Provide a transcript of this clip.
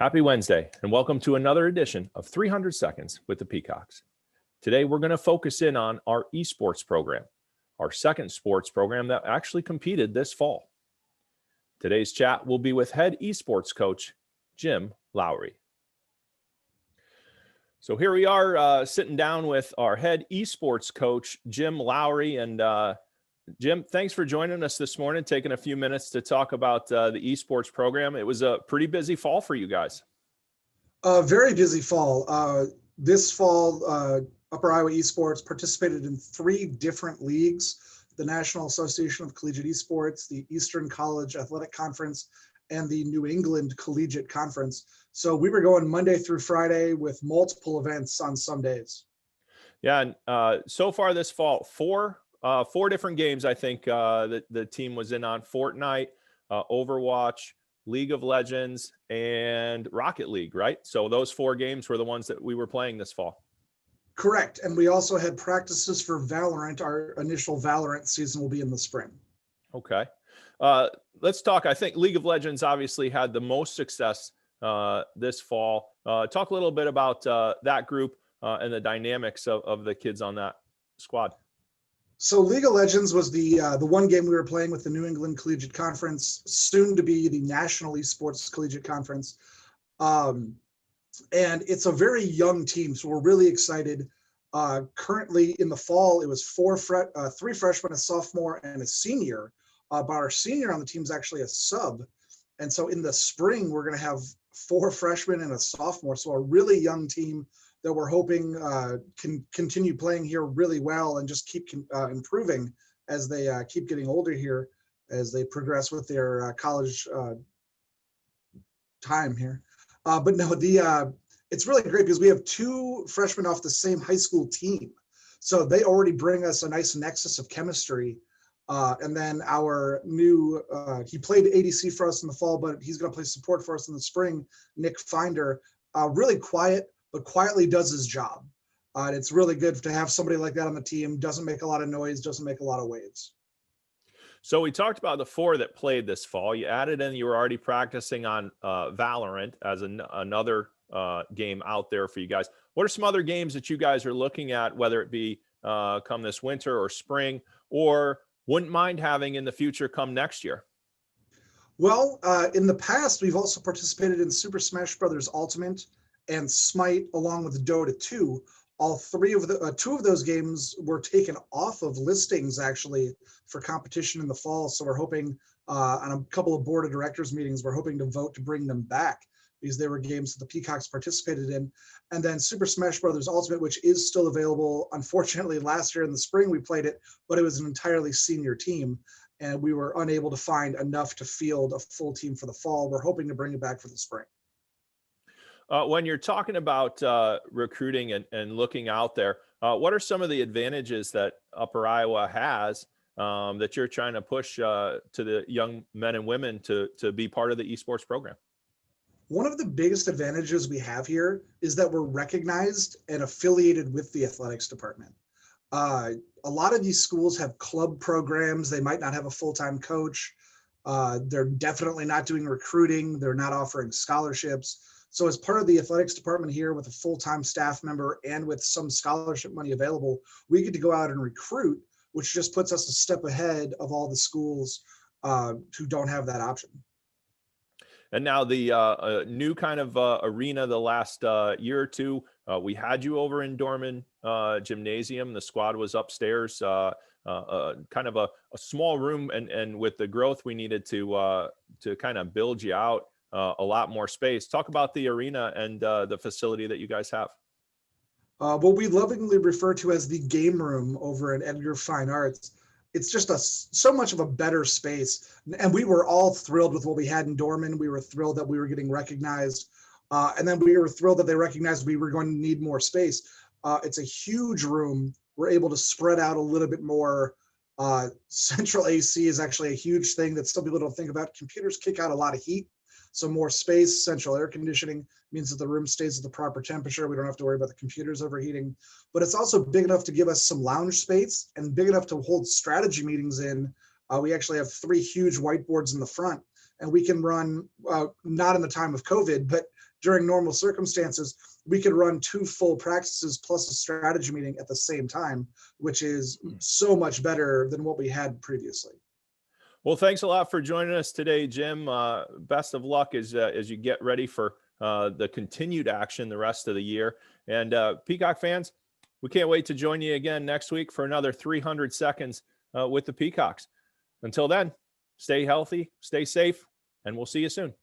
Happy Wednesday, and welcome to another edition of 300 Seconds with the Peacocks. Today, we're going to focus in on our esports program, our second sports program that actually competed this fall. Today's chat will be with head esports coach, Jim Lowery. So here we are sitting down with our head esports coach, Jim Lowery. And Jim, thanks for joining us this morning, taking a few minutes to talk about the esports program. It was a pretty busy fall for you guys. Very busy fall. This fall, Upper Iowa Esports participated in 3 different leagues: the National Association of Collegiate Esports, the Eastern College Athletic Conference, and the New England Collegiate Conference. So we were going Monday through Friday with multiple events on some days. Yeah, and so far this fall, four different games I think that the team was in on: Fortnite, Overwatch, League of Legends, and Rocket League, right? So those 4 games were the ones that we were playing this fall. Correct. And we also had practices for Valorant. Our initial Valorant season will be in the spring. Okay. Let's talk. I think League of Legends obviously had the most success this fall. Talk a little bit about that group and the dynamics of the kids on that squad. So League of Legends was the one game we were playing with the New England Collegiate Conference, soon to be the National Esports Collegiate Conference. And it's a very young team, so we're really excited. Currently in the fall, it was 3 freshmen, a sophomore, and a senior. But our senior on the team is actually a sub. And so in the spring, we're going to have 4 freshmen and a sophomore. So a really young team that we're hoping can continue playing here really well and just keep improving as they keep getting older here, as they progress with their college time here. But no, it's really great because we have 2 freshmen off the same high school team. So they already bring us a nice nexus of chemistry. And then our new, he played ADC for us in the fall, but he's going to play support for us in the spring, Nick Finder, really quiet, but quietly does his job. And it's really good to have somebody like that on the team. Doesn't make a lot of noise, doesn't make a lot of waves. So we talked about the 4 that played this fall. You added in, you were already practicing on Valorant as another game out there for you guys. What are some other games that you guys are looking at, whether it be come this winter or spring, or wouldn't mind having in the future come next year? Well, in the past, we've also participated in Super Smash Bros. Ultimate and Smite, along with Dota 2. All 3 of the 2 of those games were taken off of listings actually for competition in the fall. So we're hoping on a couple of board of directors meetings, we're hoping to vote to bring them back because they were games that the Peacocks participated in. And then Super Smash Bros. Ultimate, which is still available. Unfortunately, last year in the spring we played it, but it was an entirely senior team, and we were unable to find enough to field a full team for the fall. We're hoping to bring it back for the spring. When you're talking about recruiting and looking out there, what are some of the advantages that Upper Iowa has that you're trying to push to the young men and women to be part of the esports program? One of the biggest advantages we have here is that we're recognized and affiliated with the athletics department. A lot of these schools have club programs. They might not have a full-time coach. They're definitely not doing recruiting. They're not offering scholarships. So as part of the athletics department here, with a full-time staff member and with some scholarship money available, we get to go out and recruit, which just puts us a step ahead of all the schools who don't have that option. And now the new kind of arena the last year or two, we had you over in Dorman Gymnasium. The squad was upstairs, kind of a small room, and with the growth we needed to kind of build you out a lot more space. Talk about the arena and the facility that you guys have. What we lovingly refer to as the game room over at Edgar Fine Arts. It's just so much of a better space. And we were all thrilled with what we had in Dorman. We were thrilled that we were getting recognized. And then we were thrilled that they recognized we were going to need more space. It's a huge room. We're able to spread out a little bit more. Central AC is actually a huge thing that some people don't think about. Computers kick out a lot of heat. So more space, central air conditioning means that the room stays at the proper temperature. We don't have to worry about the computers overheating, but it's also big enough to give us some lounge space and big enough to hold strategy meetings in. We actually have 3 huge whiteboards in the front, and we can run, not in the time of COVID, but during normal circumstances, we could run 2 full practices plus a strategy meeting at the same time, which is so much better than what we had previously. Well, thanks a lot for joining us today, Jim. Best of luck as you get ready for the continued action the rest of the year. And Peacock fans, we can't wait to join you again next week for another 300 seconds with the Peacocks. Until then, stay healthy, stay safe, and we'll see you soon.